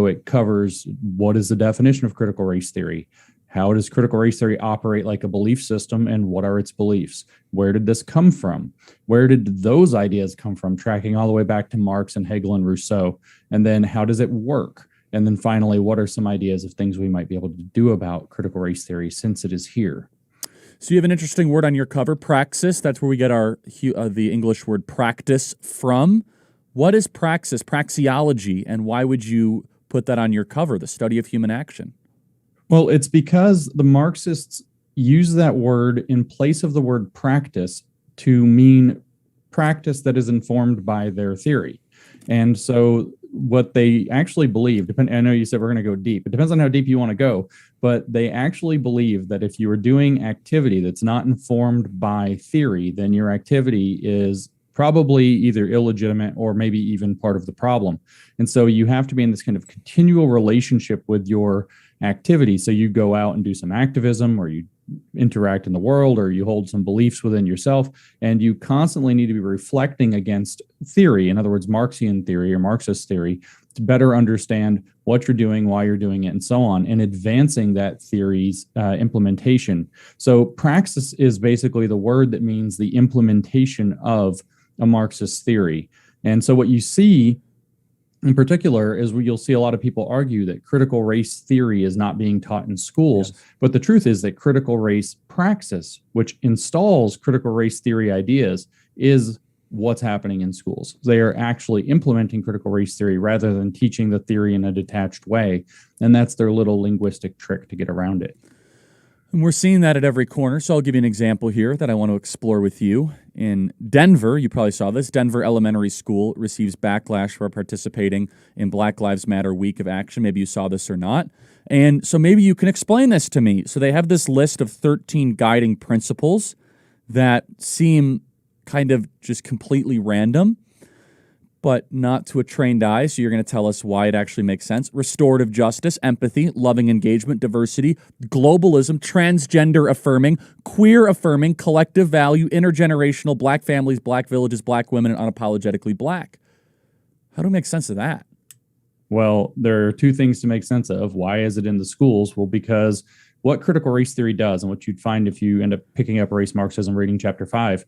so it covers what is the definition of critical race theory? How does critical race theory operate like a belief system, and what are its beliefs? Where did this come from? Where did those ideas come from, tracking all the way back to Marx and Hegel and Rousseau? And then how does it work? And then finally, what are some ideas of things we might be able to do about critical race theory since it is here? So you have an interesting word on your cover, praxis. That's where we get our the English word practice from. What is praxis, praxeology, and why would you put that on your cover, the study of human action? Well, it's because the Marxists use that word in place of the word practice to mean practice that is informed by their theory. And so what they actually believe, I know you said we're going to go deep. It depends on how deep you want to go, but they actually believe that if you are doing activity that's not informed by theory, then your activity is probably either illegitimate or maybe even part of the problem. And so you have to be in this kind of continual relationship with your activity. So you go out and do some activism, or you interact in the world, or you hold some beliefs within yourself, and you constantly need to be reflecting against theory, in other words, Marxian theory or Marxist theory, to better understand what you're doing, why you're doing it, and so on, and advancing that theory's implementation. So praxis is basically the word that means the implementation of a Marxist theory. And so what you see in particular is where you'll see a lot of people argue that critical race theory is not being taught in schools. Yes. But the truth is that critical race praxis, which installs critical race theory ideas, is what's happening in schools. They are actually implementing critical race theory rather than teaching the theory in a detached way. And that's their little linguistic trick to get around it. And we're seeing that at every corner. So I'll give you an example here that I want to explore with you. In Denver, you probably saw this, Denver Elementary School receives backlash for participating in Black Lives Matter Week of Action. Maybe you saw this or not. And so maybe you can explain this to me. So they have this list of 13 guiding principles that seem kind of just completely random, but not to a trained eye. So you're going to tell us why it actually makes sense. Restorative justice, empathy, loving engagement, diversity, globalism, transgender affirming, queer affirming, collective value, intergenerational, black families, black villages, black women, and unapologetically black. How do we make sense of that? Well, there are two things to make sense of. Why is it in the schools? Well, because what critical race theory does, and what you'd find if you end up picking up Race Marxism reading chapter 5,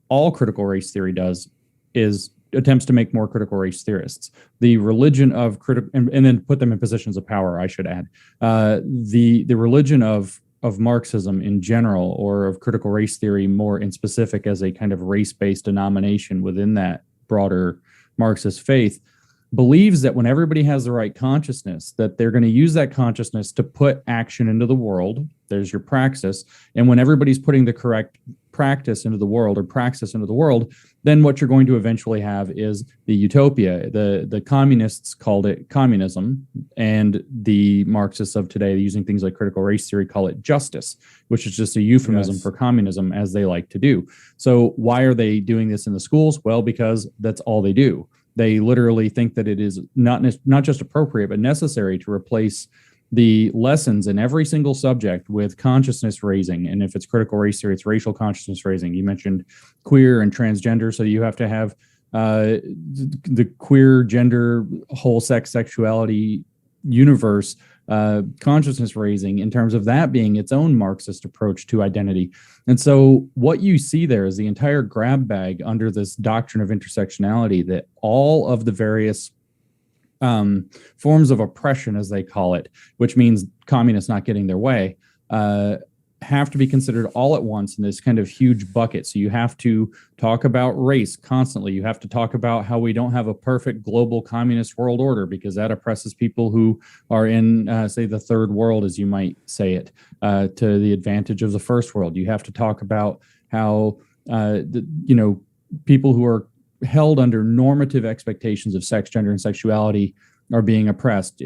all critical race theory does is attempts to make more critical race theorists. The religion of and then put them in positions of power, I should add. The religion of Marxism in general, or of critical race theory more in specific as a kind of race-based denomination within that broader Marxist faith, believes that when everybody has the right consciousness, that they're going to use that consciousness to put action into the world. There's your praxis. And when everybody's putting the correct practice into the world, or praxis into the world, then what you're going to eventually have is the utopia. The communists called it communism, and the Marxists of today, using things like critical race theory, call it justice, which is just a euphemism for communism, as they like to do. So why are they doing this in the schools? Well, because that's all they do. They literally think that it is not just appropriate, but necessary to replace the lessons in every single subject with consciousness raising. And if it's critical race theory, it's racial consciousness raising. You mentioned queer and transgender, so you have to have the queer, gender, whole sex, sexuality universe consciousness raising, in terms of that being its own Marxist approach to identity. And so what you see there is the entire grab bag under this doctrine of intersectionality, that all of the various forms of oppression, as they call it, which means communists not getting their way, have to be considered all at once in this kind of huge bucket. So you have to talk about race constantly. You have to talk about how we don't have a perfect global communist world order, because that oppresses people who are in, say, the third world, as you might say it, to the advantage of the first world. You have to talk about how, people who are held under normative expectations of sex, gender, and sexuality are being oppressed.